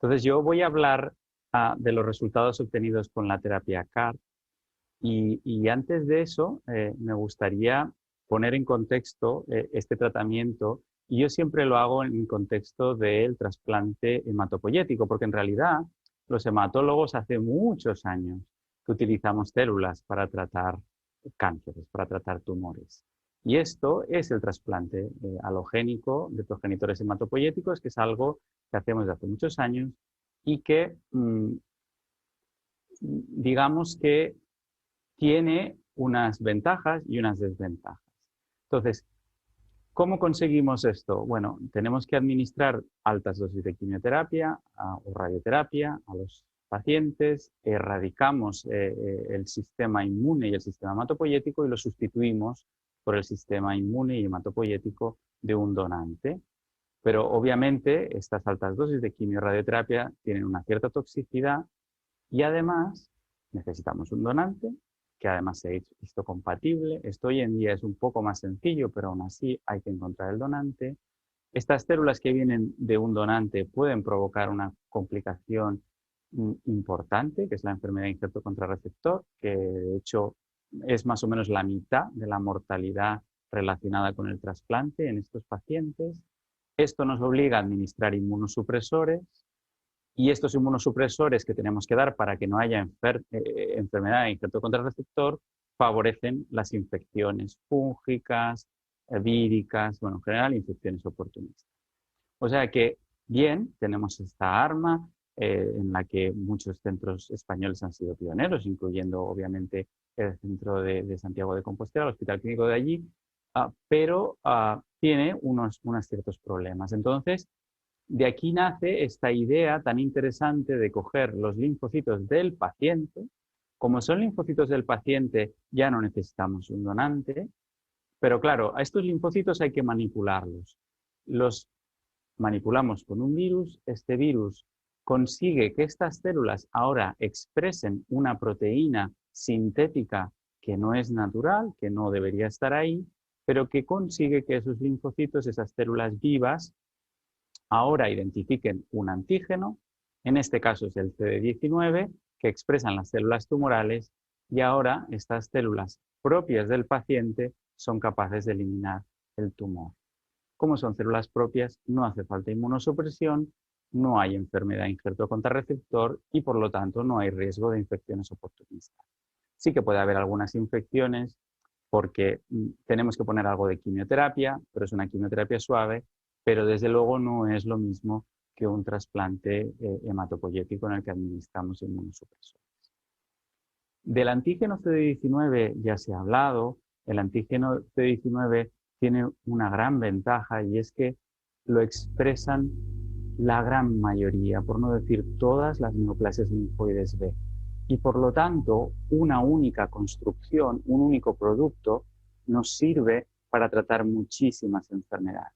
Entonces yo voy a hablar de los resultados obtenidos con la terapia CAR y antes de eso me gustaría poner en contexto este tratamiento, y yo siempre lo hago en contexto del trasplante hematopoyético, porque en realidad los hematólogos hace muchos años que utilizamos células para tratar cánceres, para tratar tumores. Y esto es el trasplante alogénico de progenitores hematopoyéticos, que es algo que hacemos desde hace muchos años y que digamos que tiene unas ventajas y unas desventajas. Entonces, ¿cómo conseguimos esto? Bueno, tenemos que administrar altas dosis de quimioterapia o radioterapia a los pacientes, erradicamos el sistema inmune y el sistema hematopoyético y lo sustituimos por el sistema inmune y hematopoyético de un donante. Pero obviamente estas altas dosis de quimio y radioterapia tienen una cierta toxicidad y además necesitamos un donante que además sea histocompatible. Esto hoy en día es un poco más sencillo, pero aún así hay que encontrar el donante. Estas células que vienen de un donante pueden provocar una complicación importante, que es la enfermedad de injerto contrarreceptor, que de hecho es más o menos la mitad de la mortalidad relacionada con el trasplante en estos pacientes. Esto nos obliga a administrar inmunosupresores, y estos inmunosupresores que tenemos que dar para que no haya enfermedad de injerto contrarreceptor favorecen las infecciones fúngicas, víricas, bueno, en general infecciones oportunistas. O sea que, bien, tenemos esta arma en la que muchos centros españoles han sido pioneros, incluyendo obviamente el centro de Santiago de Compostela, el Hospital Clínico de allí, pero tiene unos ciertos problemas. Entonces, de aquí nace esta idea tan interesante de coger los linfocitos del paciente. Como son linfocitos del paciente, ya no necesitamos un donante, pero claro, a estos linfocitos hay que manipularlos. Los manipulamos con un virus, este virus consigue que estas células ahora expresen una proteína sintética que no es natural, que no debería estar ahí, pero que consigue que esos linfocitos, esas células vivas, ahora identifiquen un antígeno, en este caso es el CD19, que expresan las células tumorales, y ahora estas células propias del paciente son capaces de eliminar el tumor. Como son células propias, no hace falta inmunosupresión, no hay enfermedad de injerto contrarreceptor y por lo tanto no hay riesgo de infecciones oportunistas. Sí que puede haber algunas infecciones porque tenemos que poner algo de quimioterapia, pero es una quimioterapia suave, pero desde luego no es lo mismo que un trasplante hematopoyético en el que administramos inmunosupresores. Del antígeno CD19 ya se ha hablado. El antígeno CD19 tiene una gran ventaja y es que lo expresan la gran mayoría, por no decir todas, las neoplasias linfoides B. Y por lo tanto, una única construcción, un único producto, nos sirve para tratar muchísimas enfermedades.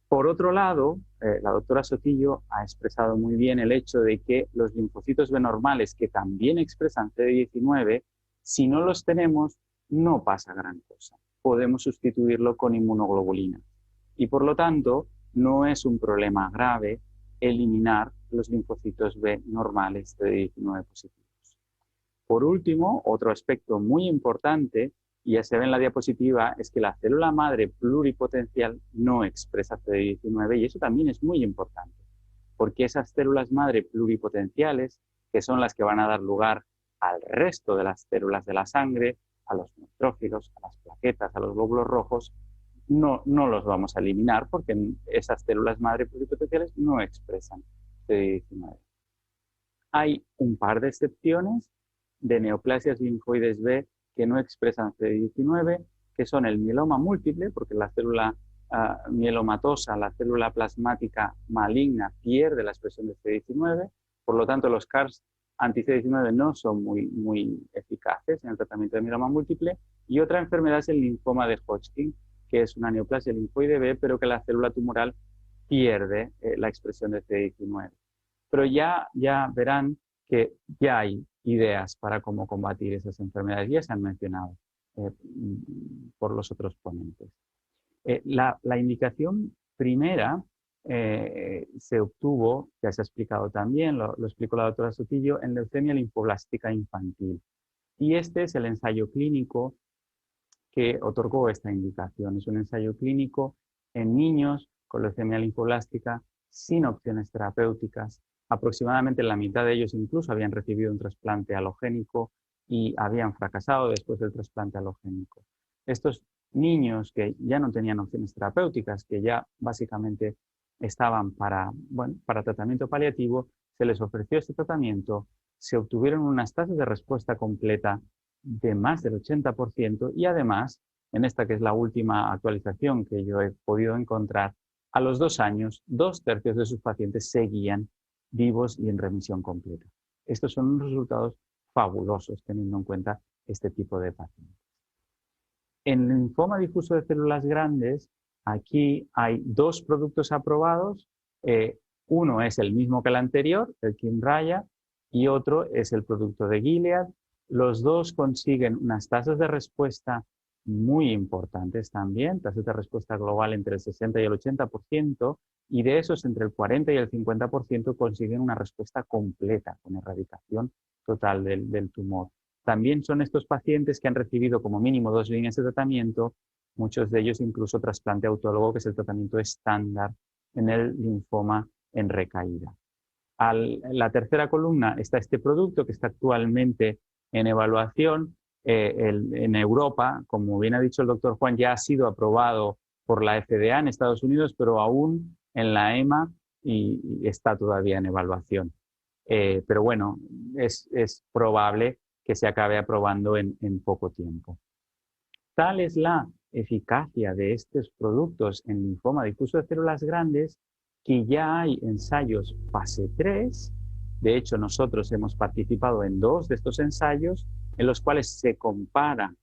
Por otro lado, la doctora Sotillo ha expresado muy bien el hecho de que los linfocitos B normales, que también expresan CD19, si no los tenemos, no pasa gran cosa. Podemos sustituirlo con inmunoglobulina. Y por lo tanto, no es un problema grave eliminar los linfocitos B normales CD19 positivos. Por último, otro aspecto muy importante, y ya se ve en la diapositiva, es que la célula madre pluripotencial no expresa CD19 y eso también es muy importante, porque esas células madre pluripotenciales, que son las que van a dar lugar al resto de las células de la sangre, a los neutrófilos, a las plaquetas, a los glóbulos rojos, no los vamos a eliminar porque esas células madre pluripotenciales no expresan CD19. Hay un par de excepciones de neoplasias linfoides B que no expresan CD19, que son el mieloma múltiple, porque la célula mielomatosa, la célula plasmática maligna, pierde la expresión de CD19, por lo tanto los CARs anti-CD19 no son muy eficaces en el tratamiento de mieloma múltiple, y otra enfermedad es el linfoma de Hodgkin, que es una neoplasia linfoide B, pero que la célula tumoral pierde la expresión de CD19. Pero ya verán que ya hay ideas para cómo combatir esas enfermedades, ya se han mencionado por los otros ponentes. La indicación primera se obtuvo, ya se ha explicado también, lo explicó la doctora Sotillo, en leucemia linfoblástica infantil. Y este es el ensayo clínico que otorgó esta indicación. Es un ensayo clínico en niños con leucemia linfoblástica sin opciones terapéuticas. Aproximadamente la mitad de ellos incluso habían recibido un trasplante halogénico y habían fracasado después del trasplante halogénico. Estos niños que ya no tenían opciones terapéuticas, que ya básicamente estaban para tratamiento paliativo, se les ofreció este tratamiento, se obtuvieron unas tasas de respuesta completa de más del 80% y además, en esta que es la última actualización que yo he podido encontrar, a los 2 años, 2/3 de sus pacientes seguían vivos y en remisión completa. Estos son unos resultados fabulosos teniendo en cuenta este tipo de pacientes. En el linfoma difuso de células grandes, aquí hay 2 productos aprobados. Uno es el mismo que el anterior, el Kymriah, y otro es el producto de Gilead. Los 2 consiguen unas tasas de respuesta muy importantes también, tasas de respuesta global entre el 60 y el 80%, y de esos entre el 40 y el 50% consiguen una respuesta completa, con erradicación total del tumor. También son estos pacientes que han recibido como mínimo 2 líneas de tratamiento, muchos de ellos incluso trasplante autólogo, que es el tratamiento estándar en el linfoma en recaída. En la tercera columna está este producto que está actualmente en evaluación en Europa. Como bien ha dicho el doctor Juan, ya ha sido aprobado por la FDA en Estados Unidos, pero aún en la EMA y está todavía en evaluación. Pero bueno, es probable que se acabe aprobando en poco tiempo. Tal es la eficacia de estos productos en linfoma difuso de células grandes que ya hay ensayos fase 3. De hecho, nosotros hemos participado en 2 de estos ensayos en los cuales se comparan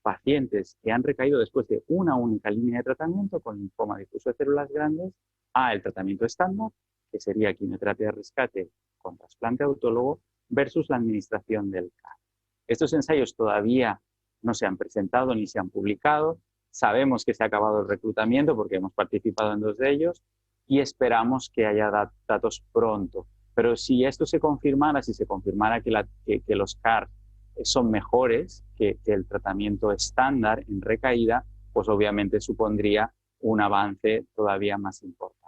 pacientes que han recaído después de una única línea de tratamiento con linfoma difuso de células grandes a el tratamiento estándar, que sería quimioterapia de rescate con trasplante autólogo, versus la administración del CAR. Estos ensayos todavía no se han presentado ni se han publicado. Sabemos que se ha acabado el reclutamiento porque hemos participado en 2 de ellos y esperamos que haya datos pronto. Pero si esto se confirmara, si se confirmara que los CAR son mejores que el tratamiento estándar en recaída, pues obviamente supondría un avance todavía más importante.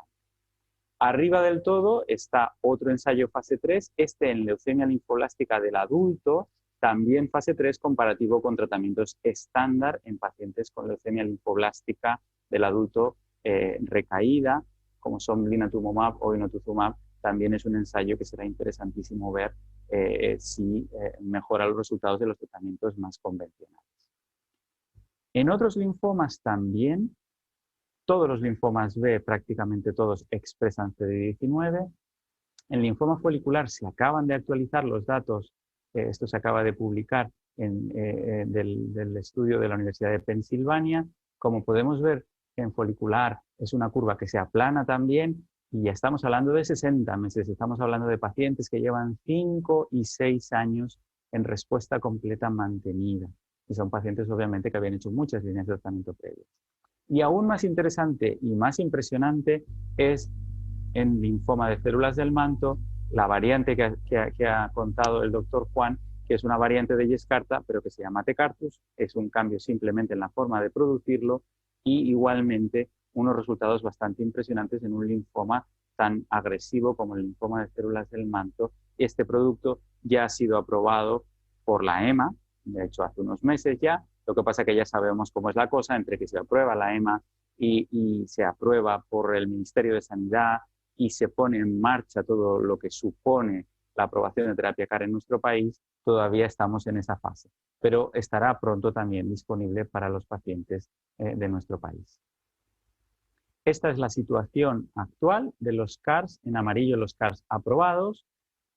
Arriba del todo está otro ensayo fase 3, este en leucemia linfoblástica del adulto, también fase 3 comparativo con tratamientos estándar en pacientes con leucemia linfoblástica del adulto recaída, como son blinatumomab o inotuzumab. También es un ensayo que será interesantísimo ver si mejora los resultados de los tratamientos más convencionales. En otros linfomas también, todos los linfomas B, prácticamente todos, expresan CD19. En linfoma folicular se acaban de actualizar los datos, esto se acaba de publicar del estudio de la Universidad de Pensilvania. Como podemos ver, en folicular es una curva que se aplana también y ya estamos hablando de 60 meses, estamos hablando de pacientes que llevan 5 y 6 años en respuesta completa mantenida. Y son pacientes obviamente que habían hecho muchas líneas de tratamiento previas. Y aún más interesante y más impresionante es en linfoma de células del manto, la variante que ha contado el doctor Juan, que es una variante de Yescarta, pero que se llama Tecartus. Es un cambio simplemente en la forma de producirlo y igualmente unos resultados bastante impresionantes en un linfoma tan agresivo como el linfoma de células del manto. Este producto ya ha sido aprobado por la EMA, de hecho hace unos meses ya. Lo que pasa es que ya sabemos cómo es la cosa, entre que se aprueba la EMA y se aprueba por el Ministerio de Sanidad y se pone en marcha todo lo que supone la aprobación de terapia CAR en nuestro país, todavía estamos en esa fase. Pero estará pronto también disponible para los pacientes de nuestro país. Esta es la situación actual de los CARs, en amarillo los CARs aprobados.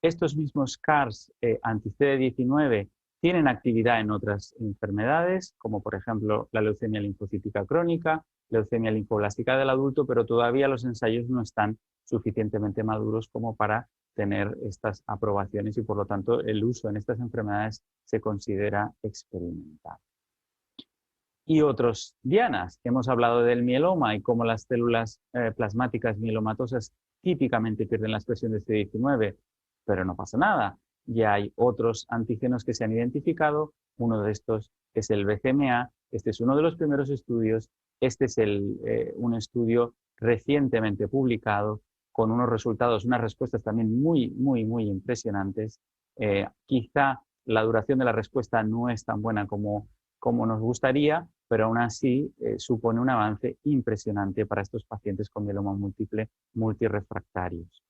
Estos mismos CARs anti-CD19 tienen actividad en otras enfermedades, como por ejemplo la leucemia linfocítica crónica, leucemia linfoblástica del adulto, pero todavía los ensayos no están suficientemente maduros como para tener estas aprobaciones y por lo tanto el uso en estas enfermedades se considera experimental. y otros dianas. Hemos hablado del mieloma y cómo las células plasmáticas mielomatosas típicamente pierden la expresión de CD19, pero no pasa nada. Ya hay otros antígenos que se han identificado. Uno de estos es el BCMA. Este es uno de los primeros estudios. Este es un estudio recientemente publicado con unos resultados, unas respuestas también muy, muy, muy impresionantes. Quizá la duración de la respuesta no es tan buena como nos gustaría, pero aún así supone un avance impresionante para estos pacientes con mieloma múltiple multirefractarios.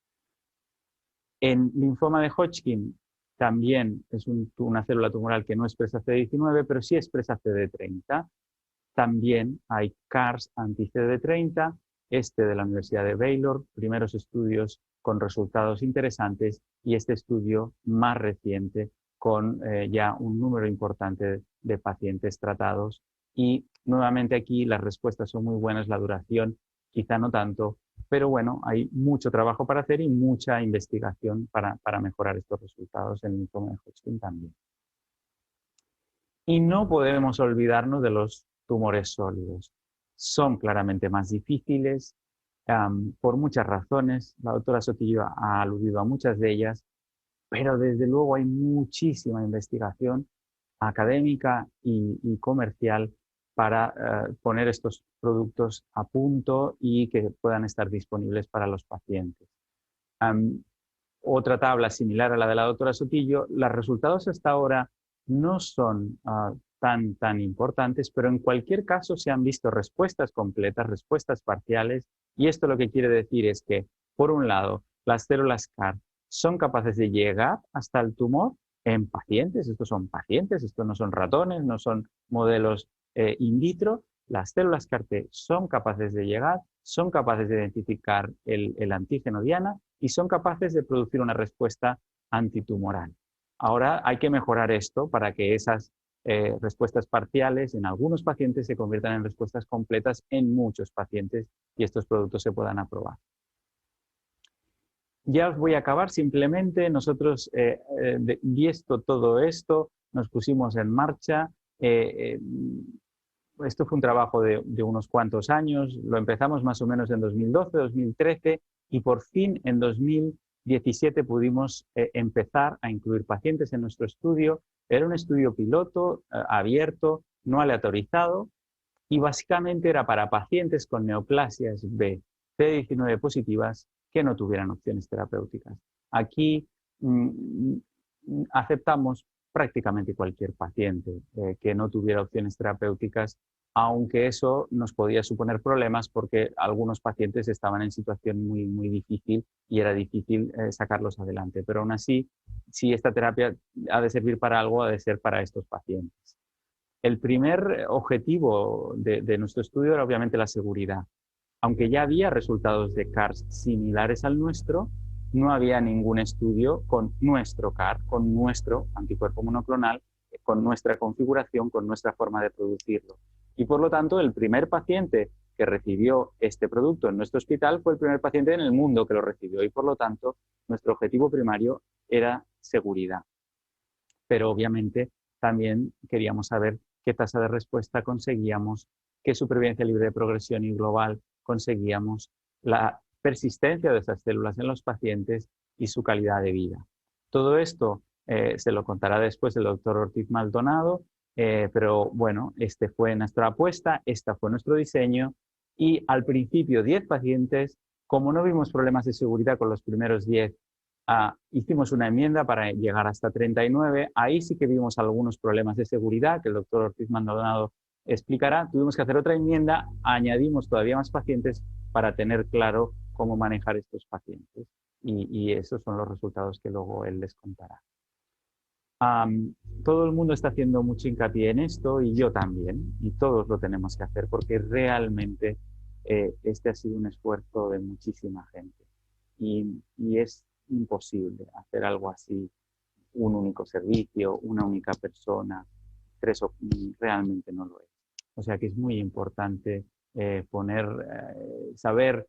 En linfoma de Hodgkin también es una célula tumoral que no expresa CD19, pero sí expresa CD30. También hay CARs anti-CD30, este de la Universidad de Baylor, primeros estudios con resultados interesantes, y este estudio más reciente con ya un número importante de pacientes tratados. Y nuevamente aquí las respuestas son muy buenas, la duración quizá no tanto, pero bueno, hay mucho trabajo para hacer y mucha investigación para mejorar estos resultados en el linfoma de Hodgkin también. Y no podemos olvidarnos de los tumores sólidos. Son claramente más difíciles por muchas razones. La doctora Sotillo ha aludido a muchas de ellas, pero desde luego hay muchísima investigación académica y comercial para poner estos productos a punto y que puedan estar disponibles para los pacientes. Otra tabla similar a la de la doctora Sotillo, los resultados hasta ahora no son tan importantes, pero en cualquier caso se han visto respuestas completas, respuestas parciales, y esto lo que quiere decir es que, por un lado, las células CAR son capaces de llegar hasta el tumor en pacientes, estos son pacientes, estos no son ratones, no son modelos in vitro. Las células CAR-T son capaces de llegar, son capaces de identificar el antígeno diana y son capaces de producir una respuesta antitumoral. Ahora hay que mejorar esto para que esas respuestas parciales en algunos pacientes se conviertan en respuestas completas en muchos pacientes y estos productos se puedan aprobar. Ya os voy a acabar, simplemente nosotros, visto todo esto, nos pusimos en marcha. Esto fue un trabajo de unos cuantos años, lo empezamos más o menos en 2012, 2013 y por fin en 2017 pudimos empezar a incluir pacientes en nuestro estudio. Era un estudio piloto, abierto, no aleatorizado, y básicamente era para pacientes con neoplasias B CD19 positivas que no tuvieran opciones terapéuticas. Aquí aceptamos prácticamente cualquier paciente que no tuviera opciones terapéuticas, aunque eso nos podía suponer problemas porque algunos pacientes estaban en situación muy difícil y era difícil sacarlos adelante. Pero aún así, si esta terapia ha de servir para algo, ha de ser para estos pacientes. El primer objetivo de nuestro estudio era obviamente la seguridad. Aunque ya había resultados de CARs similares al nuestro, no había ningún estudio con nuestro CAR, con nuestro anticuerpo monoclonal, con nuestra configuración, con nuestra forma de producirlo. Y por lo tanto, el primer paciente que recibió este producto en nuestro hospital fue el primer paciente en el mundo que lo recibió y por lo tanto nuestro objetivo primario era seguridad. Pero obviamente también queríamos saber qué tasa de respuesta conseguíamos, qué supervivencia libre de progresión y global conseguíamos, la persistencia de esas células en los pacientes y su calidad de vida. Todo esto se lo contará después el doctor Ortiz Maldonado, pero bueno, este fue nuestra apuesta, este fue nuestro diseño y al principio 10 pacientes, como no vimos problemas de seguridad con los primeros 10, hicimos una enmienda para llegar hasta 39. Ahí sí que vimos algunos problemas de seguridad que el doctor Ortiz Maldonado explicará. Tuvimos que hacer otra enmienda, añadimos todavía más pacientes para tener claro cómo manejar estos pacientes. Y esos son los resultados que luego él les contará. Todo el mundo está haciendo mucho hincapié en esto y yo también, y todos lo tenemos que hacer porque realmente este ha sido un esfuerzo de muchísima gente y es imposible hacer algo así, un único servicio, una única persona, realmente no lo es. O sea que es muy importante saber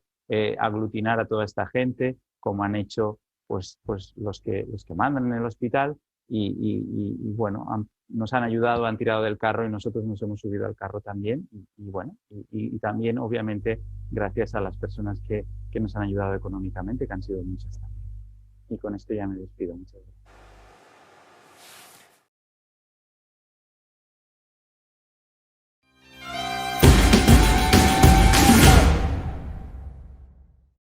aglutinar a toda esta gente, como han hecho pues los que mandan en el hospital y bueno, nos han ayudado, han tirado del carro y nosotros nos hemos subido al carro también. Y bueno, y también obviamente gracias a las personas que nos han ayudado económicamente, que han sido muchas también. Y con esto ya me despido. Muchas gracias.